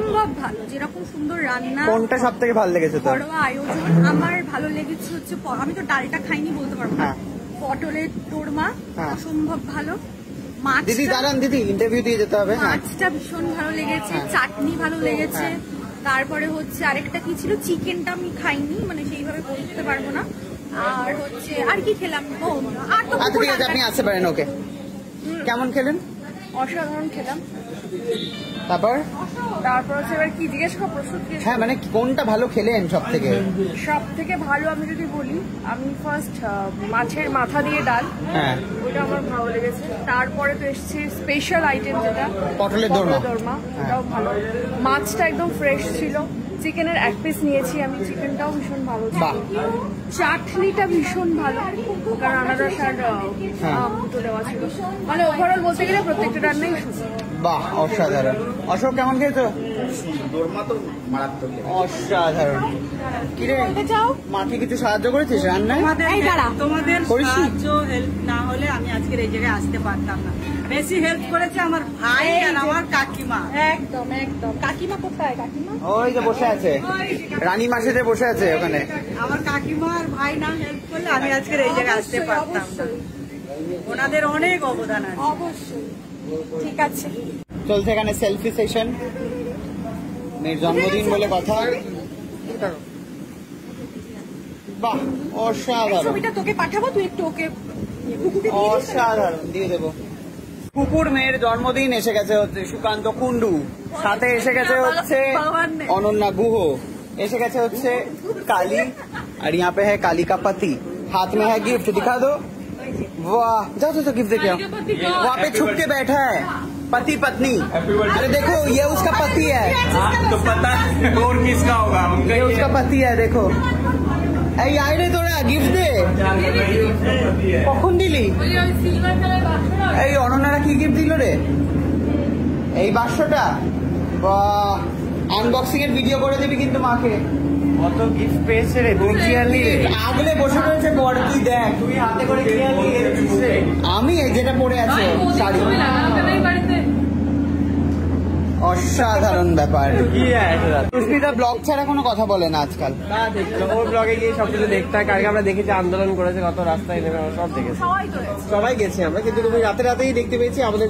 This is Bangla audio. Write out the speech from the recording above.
অসম্ভব ভালো, যেরকম সুন্দর রান্না। কোনটা সব থেকে ভালো লেগেছে তোর? ঘরোয়া আয়োজন আমার ভালো লেগেছে হচ্ছে, আমি তো ডালটা খাইনি বলতে পারবো না, পটলের দোরমা অসম্ভব ভালো। মাছ, দিদি দাঁড়ান, দিদি ইন্টারভিউ দিয়ে যেতে হবে। মাছটা ভীষণ ভালো লেগেছে, চাটনি ভালো লেগেছে। তারপরে হচ্ছে আরেকটা কি ছিল, চিকেনটা আমি খাইনি, মানে সেইভাবে বলতে পারবো না। আর হচ্ছে আর কি খেলাম, আর তো ঠিক আছে আপনি আসতে পারেন। ওকে, কেমন খেলেন? অসাধারণ খেলাম। তারপর হচ্ছে এবার কি জিজ্ঞেস করা প্রশ্ন? হ্যাঁ, মানে কোনটা ভালো খেলেন সব থেকে? সব থেকে ভালো আমি যদি বলি, আমি ফার্স্ট মাছের মাথা দিয়ে ডাল, ওটা আমার ভালো লেগেছে। তারপরে তো এসছে স্পেশাল আইটেম যেটা পটলের দোরমা, ওটাও ভালো। মাছটা একদম ফ্রেশ ছিল। চিকেনের এক পিস নিয়েছি আমি, চিকেনটাও ভীষণ ভালো ছিল। চাটনিটা ভীষণ ভালো, কারণ আনারস আর আমটো দেওয়া ছিল। মানে ওভারঅল বলতে গেলে প্রত্যেকটা রান্নাই সুন্দর। বাহ, অসাধারণ। অশোক কেমন খেয়েছো? অসাধারণ। কিরে মাকে কিছু সাহায্য করেছিস রান্নায়? তোমাদের সাহায্য হেল্প না হলে আমি আজকের এই জায়গায় আসতে পারতাম না। বেশি হেল্প করেছে আমার ভাই আর আমার কাকিমা। একদম একদম। কাকিমা কোথায়? কাকিমা ওই যে বসে আছে, রানী মাসে যে বসে আছে ওখানে। আমার কাকিমা আর ভাই না হেল্প করলে আমি আজকের এই জায়গায় আসতে পারতাম না। ওনাদের অনেক অবদান আছে। অবশ্যই। ঠিক আছে, চলছে এখানে সেলফি সেশন, মেয়ের জন্মদিন বলে কথা। বাহ, অসাধারণ। ছবিটা তোকে পাঠাবো, তুই একটু ওকে অসাধারণ দিয়ে দেবো। কুকুর মেয়ের জন্মদিন এসে গেছে হচ্ছে সুকান্ত কুন্ডু, সাথে এসে গেছে হচ্ছে অনন্যা গুহ, এসে গেছে হচ্ছে काली, और यहाँ पे है काली का पति, हाथ में है गिफ्ट, दिखा दो। वाह, जाओ तो गिफ्ट देखे। वहाँ पे छुप के बैठा है पति पत्नी। अरे देखो, ये उसका पति है। तो पता और किसका होगा? ये उसका पति है, देखो। এই আইরে তোরা গিফট দে, কখন দিলি? এই অনন্যারা কি গিফট দিল রে? এই বাক্সটা। বাহ, আনবক্সিং এর ভিডিও করে দিবি কিন্তু মাকে। কত গিফট পেয়েছে রে, তুই কি আনলি রে? আগলে বসে রয়েছে বড়, তুই দেখ, তুই হাতে করে কি আনলি রে? আমি এই যেটা পরে আছে শাড়ি। অসাধারণ ব্যাপার। সুস্মিতা ব্লগ ছাড়া কোনো কথা বলে না আজকাল। ওর ব্লগে গিয়ে সবকিছু দেখতে হয়। কালকে আমরা দেখেছি আন্দোলন করেছে, কত রাস্তায় নেমে সব দেখেছি, সবাই গেছি আমরা, কিন্তু তুমি রাতে রাতেই দেখতে পেয়েছি আমাদের।